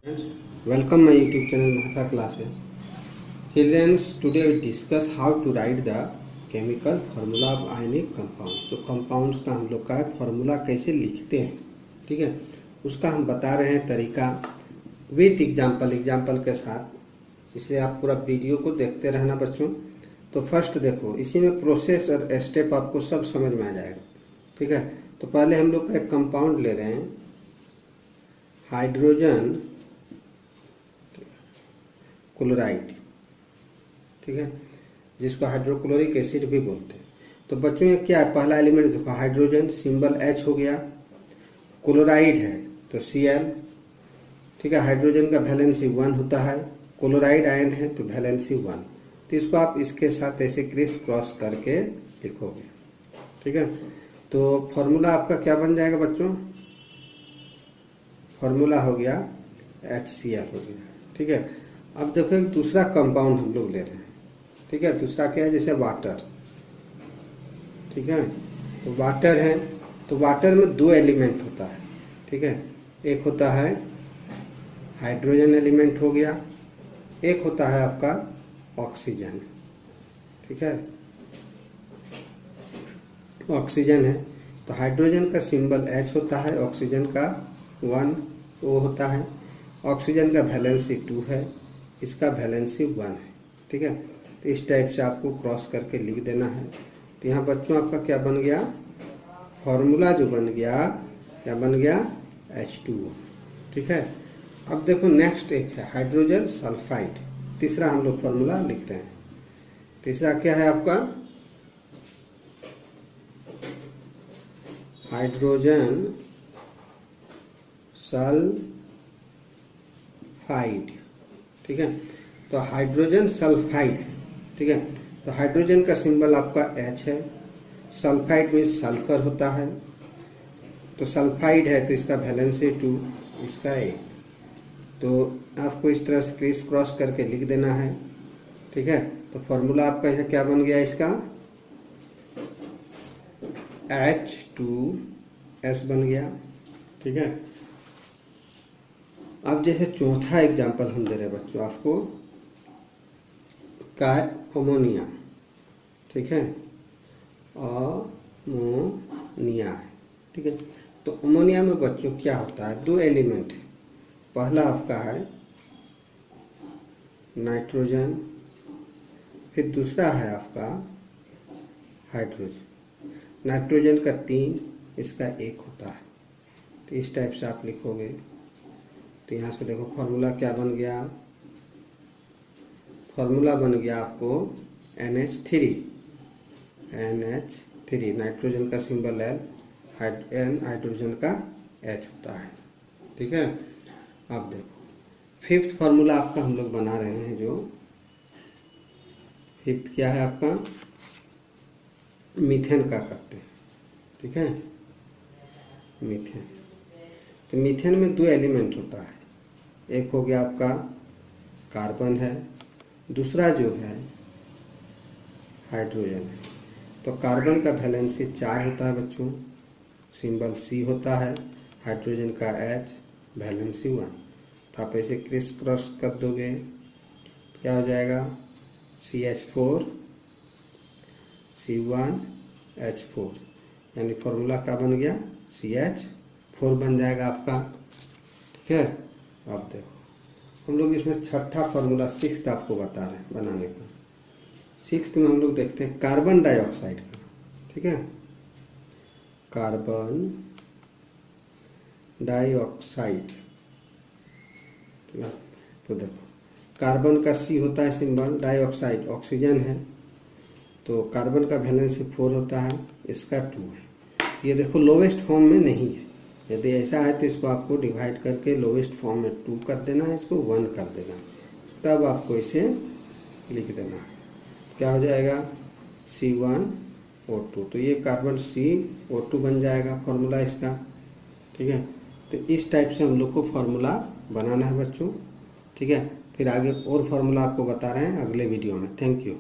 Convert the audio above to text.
Friends, welcome my YouTube channel Mahata Classes. Children, today we discuss how to write the chemical formula of ionic compounds. तो compounds का हम लोग का formula कैसे लिखते हैं, ठीक है, उसका हम बता रहे हैं तरीका विथ एग्जाम्पल के साथ, इसलिए आप पूरा वीडियो को देखते रहना बच्चों। तो फर्स्ट देखो, इसी में प्रोसेस और स्टेप आपको सब समझ में आ जाएगा, ठीक है। तो पहले हम लोग का एक कंपाउंड ले रहे हैं, हाइड्रोजन क्लोराइड, ठीक है, जिसको हाइड्रोक्लोरिक एसिड भी बोलते हैं। तो बच्चों ये क्या है, पहला एलिमेंट देखो, हाइड्रोजन सिंबल H हो गया, क्लोराइड है तो Cl, ठीक है। हाइड्रोजन का वैलेंसी 1 होता है, क्लोराइड आयन है तो वैलेंसी 1। तो इसको आप इसके साथ ऐसे क्रिस क्रॉस करके लिखोगे, ठीक है। तो फॉर्मूला आपका क्या बन जाएगा बच्चों, फॉर्मूला हो गया HCl हो गया, ठीक है। अब देखो एक दूसरा कंपाउंड हम लोग ले रहे हैं, ठीक है। दूसरा क्या है, जैसे वाटर, ठीक है। तो वाटर है, तो वाटर में 2 एलिमेंट होता है, ठीक है। एक होता है हाइड्रोजन एलिमेंट हो गया, एक होता है आपका ऑक्सीजन, ठीक है। ऑक्सीजन है तो हाइड्रोजन का सिंबल H होता है, ऑक्सीजन का 1 O होता है। ऑक्सीजन का वैलेंसी 2 है, इसका वैलेंसी 1 है, ठीक है। तो इस टाइप से आपको क्रॉस करके लिख देना है। तो यहाँ बच्चों आपका क्या बन गया, फॉर्मूला जो बन गया, क्या बन गया, H2O, ठीक है। अब देखो नेक्स्ट एक है हाइड्रोजन सल्फाइड, तीसरा हम लोग फॉर्मूला लिख रहे हैं। तीसरा क्या है आपका, हाइड्रोजन सल्फाइड, ठीक है। तो हाइड्रोजन सल्फाइड है, ठीक है। तो हाइड्रोजन का सिंबल आपका H है, सल्फाइड में सल्फर होता है, तो सल्फाइड है तो इसका वैलेंसी 2, इसका 1। तो आपको इस तरह से क्रिस क्रॉस करके लिख देना है, ठीक है। तो फॉर्मूला आपका यहाँ क्या बन गया, इसका H2S बन गया, ठीक है। अब जैसे चौथा एग्जांपल हम दे रहे हैं बच्चों आपको, का है अमोनिया, ठीक है, अमोनिया है, ठीक है। तो अमोनिया में बच्चों क्या होता है, 2 एलिमेंट है। पहला आपका है नाइट्रोजन, फिर दूसरा है आपका हाइड्रोजन। नाइट्रोजन का 3, इसका 1 होता है। तो इस टाइप से आप लिखोगे। तो यहाँ से देखो फॉर्मूला क्या बन गया, फॉर्मूला बन गया आपको NH3, नाइट्रोजन का सिंबल L, हाइड्रोजन का H होता है, ठीक है। अब देखो फिफ्थ फॉर्मूला आपका हम लोग बना रहे हैं, जो फिफ्थ क्या है आपका, मीथेन का करते हैं, ठीक है। मीथेन, तो मीथेन में 2 एलिमेंट होता है, एक हो गया आपका कार्बन है, दूसरा जो है हाइड्रोजन है। तो कार्बन का वैलेंसी 4 होता है बच्चों, सिंबल C होता है, हाइड्रोजन का H, वैलेंसी 1। तो आप ऐसे क्रिस क्रॉस कर दोगे, क्या हो जाएगा, CH4 C1H4, यानी फॉर्मूला क्या बन गया, CH4 बन जाएगा आपका, ठीक है। अब देखो हम लोग इसमें छठा फॉर्मूला, 6th आपको बता रहे हैं बनाने का। 6th में हम लोग देखते हैं कार्बन डाइऑक्साइड का, ठीक है, कार्बन डाइऑक्साइड, ठीक है। तो देखो कार्बन का C होता है सिंबल, डाइऑक्साइड ऑक्सीजन है, तो कार्बन का वैलेंसी 4 होता है, इसका 2 है। तो ये देखो लोवेस्ट फॉर्म में नहीं है, यदि ऐसा है तो इसको आपको डिवाइड करके लोवेस्ट फॉर्म में 2 कर देना है, इसको 1 कर देना है, तब आपको इसे लिख देना है। क्या हो जाएगा, C1O2, तो ये कार्बन CO2 बन जाएगा फॉर्मूला इसका, ठीक है। तो इस टाइप से हम लोग को फॉर्मूला बनाना है बच्चों, ठीक है। फिर आगे और फॉर्मूला आपको बता रहे हैं अगले वीडियो में। Thank you.